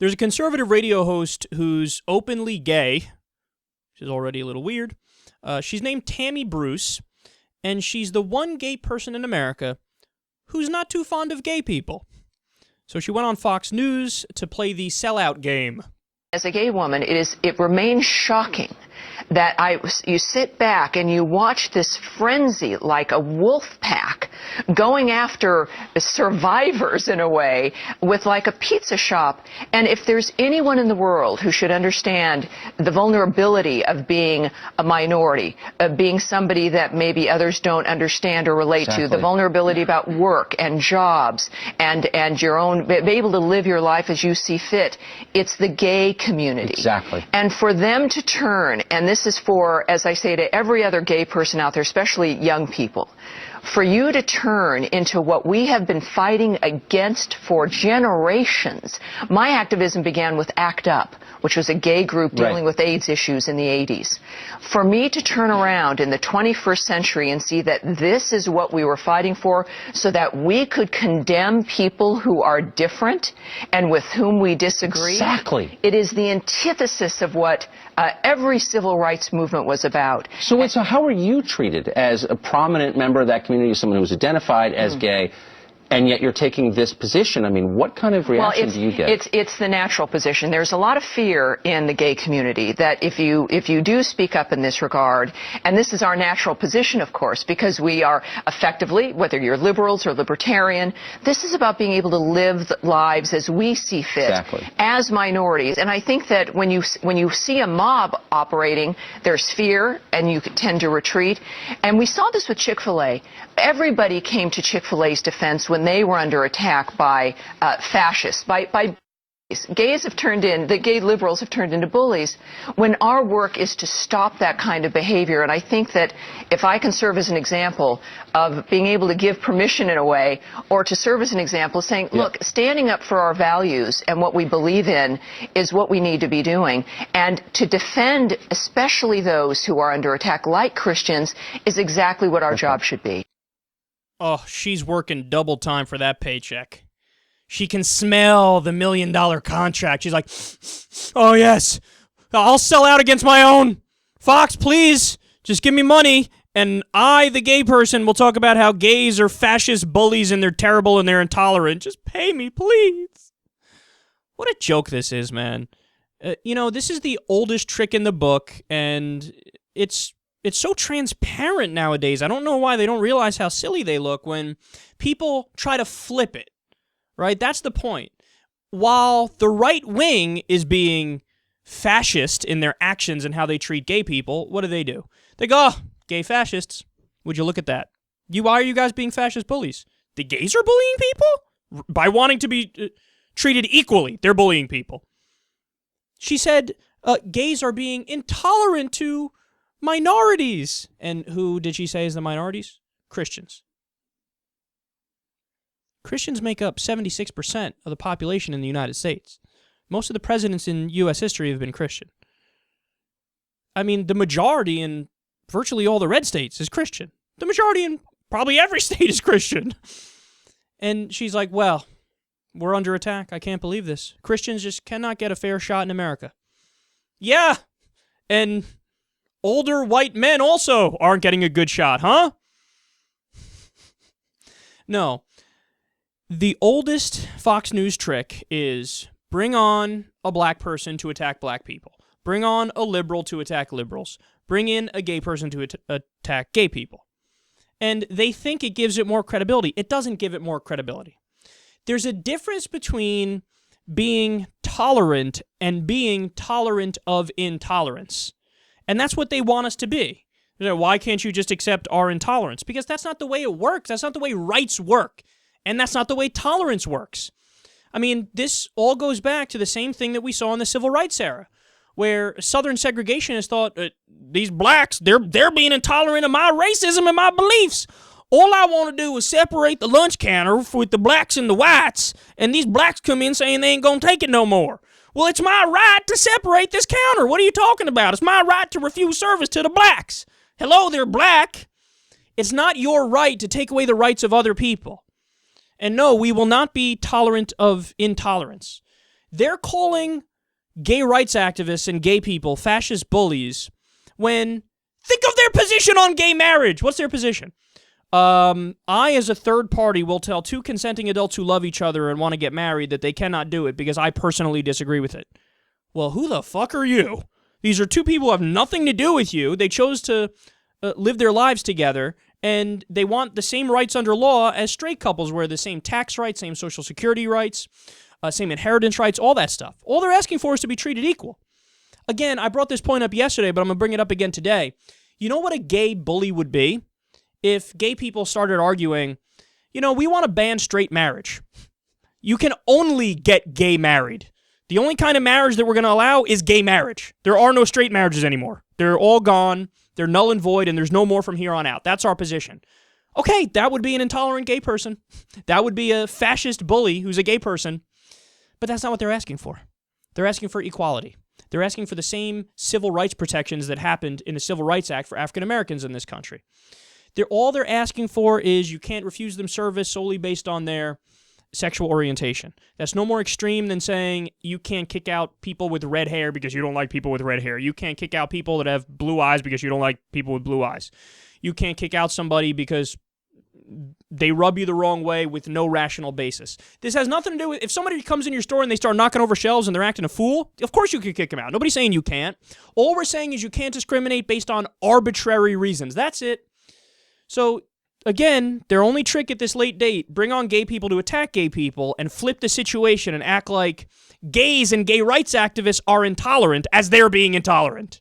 There's a conservative radio host who's openly gay, which is already a little weird. She's named Tammy Bruce, and she's the one gay person in America who's not too fond of gay people. So she went on Fox News to play the sellout game. As a gay woman, it remains shocking that you sit back and you watch this frenzy like a wolf pack going after survivors in a way with like a pizza shop. And if there's anyone in the world who should understand the vulnerability of being a minority, of being somebody that maybe others don't understand or relate to, the vulnerability about work and jobs and your own, be able to live your life as you see fit, it's the gay community. Exactly. And for them to turn, and this is for, as I say to every other gay person out there, especially young people, for you to turn into what we have been fighting against for generations. My activism began with ACT UP, which was a gay group dealing with AIDS issues in the 80s. For me to turn around in the 21st century and see that this is what we were fighting for so that we could condemn people who are different and with whom we disagree. Exactly. It is the antithesis of what every civil rights movement was about. So how are you treated as a prominent member of that community, someone who's identified as gay, and yet you're taking this position? I mean, what kind of reaction do you get? It's the natural position. There's a lot of fear in the gay community that if you do speak up in this regard, and this is our natural position, of course, because we are effectively, whether you're liberals or libertarian, this is about being able to live lives as we see fit, as minorities. And I think that when you see a mob operating, there's fear, and you tend to retreat. And we saw this with Chick-fil-A. Everybody came to Chick-fil-A's defense when they were under attack by fascists, by gays have turned in, the gay liberals have turned into bullies, when our work is to stop that kind of behavior. And I think that if I can serve as an example of being able to give permission in a way, or to serve as an example saying, look, standing up for our values and what we believe in is what we need to be doing. And to defend especially those who are under attack, like Christians, is exactly what our job should be. Oh, she's working double time for that paycheck. She can smell the $1 million contract. She's like, oh, yes, I'll sell out against my own. Fox, please, just give me money. And I, the gay person, will talk about how gays are fascist bullies and they're terrible and they're intolerant. Just pay me, please. What a joke this is, man. This is the oldest trick in the book, and it's so transparent nowadays. I don't know why they don't realize how silly they look when people try to flip it, right? That's the point. While the right wing is being fascist in their actions and how they treat gay people, what do? They go, oh, gay fascists. Would you look at that? Why are you guys being fascist bullies? The gays are bullying people? By wanting to be treated equally, they're bullying people. She said gays are being intolerant to minorities. And who did she say is the minorities? Christians. Christians make up 76% of the population in the United States. Most of the presidents in U.S. history have been Christian. I mean, the majority in virtually all the red states is Christian. The majority in probably every state is Christian. And she's like, well, we're under attack. I can't believe this. Christians just cannot get a fair shot in America. Yeah, and older white men also aren't getting a good shot, huh? No. The oldest Fox News trick is bring on a black person to attack black people. Bring on a liberal to attack liberals. Bring in a gay person to attack gay people. And they think it gives it more credibility. It doesn't give it more credibility. There's a difference between being tolerant and being tolerant of intolerance. And that's what they want us to be. Why can't you just accept our intolerance? Because that's not the way it works. That's not the way rights work. And that's not the way tolerance works. I mean, this all goes back to the same thing that we saw in the civil rights era, where Southern segregationists thought, these blacks, they're being intolerant of my racism and my beliefs. All I want to do is separate the lunch counter with the blacks and the whites, and these blacks come in saying they ain't going to take it no more. Well, it's my right to separate this counter. What are you talking about? It's my right to refuse service to the blacks. Hello, they're black. It's not your right to take away the rights of other people. And no, we will not be tolerant of intolerance. They're calling gay rights activists and gay people fascist bullies when, think of their position on gay marriage. What's their position? I, as a third party, will tell two consenting adults who love each other and want to get married that they cannot do it because I personally disagree with it. Well, who the fuck are you? These are two people who have nothing to do with you. They chose to live their lives together, and they want the same rights under law as straight couples, where the same tax rights, same social security rights, same inheritance rights, all that stuff. All they're asking for is to be treated equal. Again, I brought this point up yesterday, but I'm going to bring it up again today. You know what a gay bully would be? If gay people started arguing, we want to ban straight marriage. You can only get gay married. The only kind of marriage that we're going to allow is gay marriage. There are no straight marriages anymore. They're all gone. They're null and void, and there's no more from here on out. That's our position. Okay, that would be an intolerant gay person. That would be a fascist bully who's a gay person. But that's not what they're asking for. They're asking for equality. They're asking for the same civil rights protections that happened in the Civil Rights Act for African Americans in this country. All they're asking for is you can't refuse them service solely based on their sexual orientation. That's no more extreme than saying you can't kick out people with red hair because you don't like people with red hair. You can't kick out people that have blue eyes because you don't like people with blue eyes. You can't kick out somebody because they rub you the wrong way with no rational basis. This has nothing to do with, if somebody comes in your store and they start knocking over shelves and they're acting a fool, of course you can kick them out. Nobody's saying you can't. All we're saying is you can't discriminate based on arbitrary reasons. That's it. So, again, their only trick at this late date, bring on gay people to attack gay people and flip the situation and act like gays and gay rights activists are intolerant as they're being intolerant.